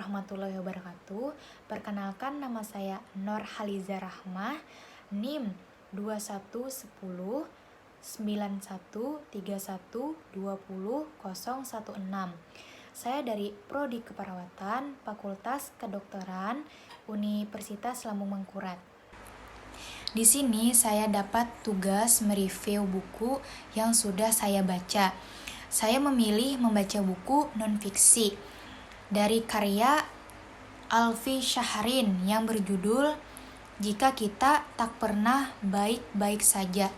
warahmatullahi wabarakatuh. Perkenalkan, nama saya Nur Haliza Rahmah, NIM 2110 9131200016. Saya dari Prodi Keperawatan, Fakultas Kedokteran, Universitas Lambung Mangkurat. Di sini saya dapat tugas mereview buku yang sudah saya baca. Saya memilih membaca buku non-fiksi dari karya Alfi Syahrin yang berjudul Jika Kita Tak Pernah Baik-Baik Saja.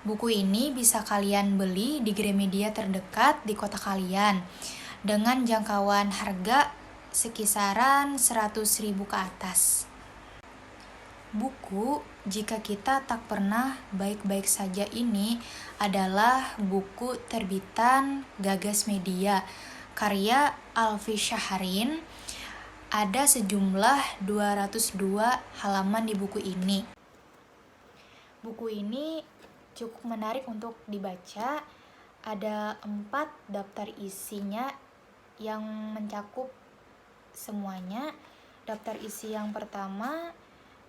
Buku ini bisa kalian beli di Gramedia terdekat di kota kalian dengan jangkauan harga sekisaran 100.000 ke atas. Buku Jika Kita Tak Pernah Baik-Baik Saja ini adalah buku terbitan Gagas Media karya Alfi Syahrin. Ada sejumlah 202 halaman di buku ini. Buku ini cukup menarik untuk dibaca. Ada 4 daftar isinya yang mencakup semuanya. Daftar isi yang pertama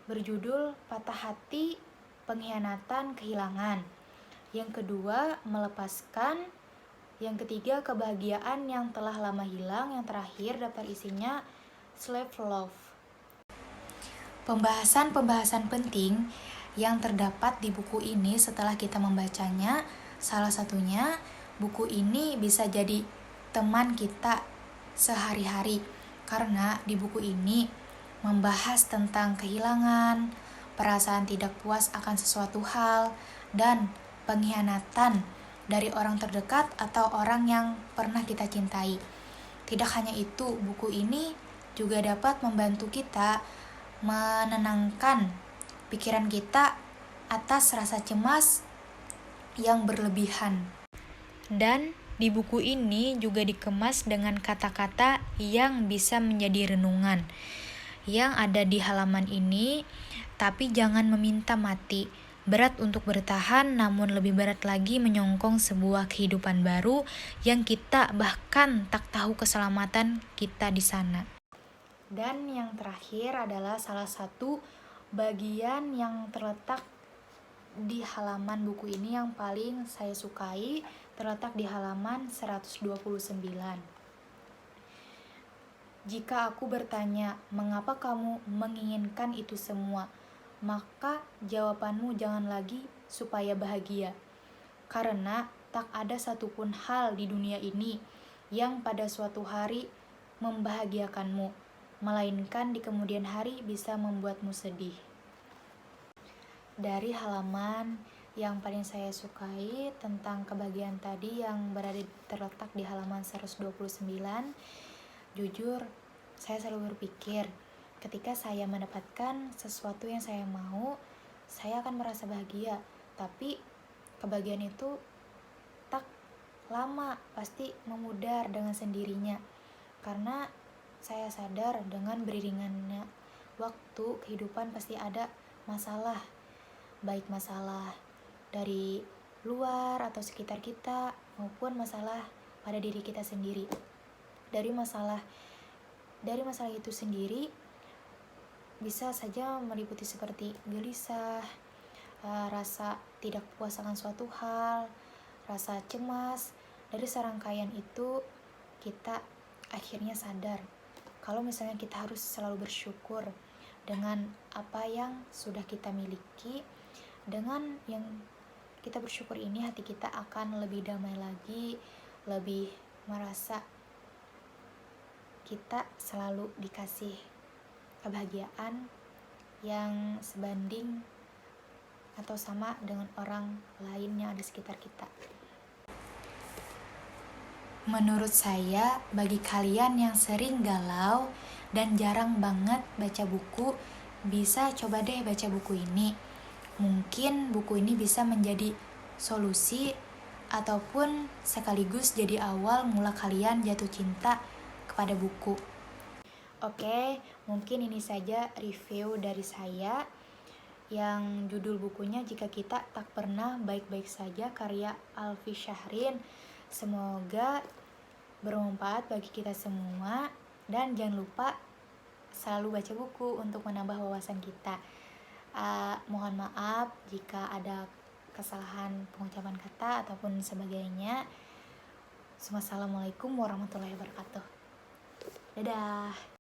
berjudul Patah Hati, Pengkhianatan, Kehilangan. Yang kedua, Melepaskan. Yang ketiga, Kebahagiaan yang Telah Lama Hilang. Yang terakhir, daftar isinya Slave Love. Pembahasan-pembahasan penting yang terdapat di buku ini setelah kita membacanya, salah satunya, buku ini bisa jadi teman kita sehari-hari. Karena di buku ini membahas tentang kehilangan, perasaan tidak puas akan sesuatu hal, dan pengkhianatan dari orang terdekat atau orang yang pernah kita cintai. Tidak hanya itu, buku ini juga dapat membantu kita menenangkan pikiran kita atas rasa cemas yang berlebihan. Dan di buku ini juga dikemas dengan kata-kata yang bisa menjadi renungan yang ada di halaman ini. Tapi jangan meminta mati. Berat untuk bertahan, namun lebih berat lagi menyongkong sebuah kehidupan baru yang kita bahkan tak tahu keselamatan kita di sana. Dan yang terakhir adalah salah satu bagian yang terletak di halaman buku ini yang paling saya sukai, terletak di halaman 129. Jika aku bertanya, mengapa kamu menginginkan itu semua? Maka jawabanmu jangan lagi supaya bahagia. Karena tak ada satupun hal di dunia ini yang pada suatu hari membahagiakanmu, melainkan di kemudian hari bisa membuatmu sedih. Dari halaman yang paling saya sukai tentang kebahagiaan tadi yang terletak di halaman 129, jujur, saya selalu berpikir, ketika saya mendapatkan sesuatu yang saya mau, saya akan merasa bahagia. Tapi kebahagiaan itu tak lama, pasti memudar dengan sendirinya. Karena saya sadar dengan beriringannya waktu, kehidupan pasti ada masalah. Baik masalah dari luar atau sekitar kita, maupun masalah pada diri kita sendiri. Dari masalah itu sendiri bisa saja meliputi seperti gelisah, rasa tidak puas akan suatu hal, rasa cemas. Dari serangkaian itu kita akhirnya sadar kalau misalnya kita harus selalu bersyukur dengan apa yang sudah kita miliki. Dengan yang kita bersyukur ini, hati kita akan lebih damai lagi, lebih merasa kita selalu dikasih kebahagiaan yang sebanding atau sama dengan orang lain yang ada di sekitar kita. Menurut saya, bagi kalian yang sering galau dan jarang banget baca buku, bisa coba deh baca buku ini. Mungkin buku ini bisa menjadi solusi ataupun sekaligus jadi awal mula kalian jatuh cinta kepada buku. Oke, mungkin ini saja review dari saya yang judul bukunya Jika Kita Tak Pernah Baik-Baik Saja karya Alfi Syahrin. Semoga bermanfaat bagi kita semua. Dan jangan lupa selalu baca buku untuk menambah wawasan kita. Mohon maaf jika ada kesalahan pengucapan kata ataupun sebagainya. Wassalamualaikum warahmatullahi wabarakatuh. Dadah.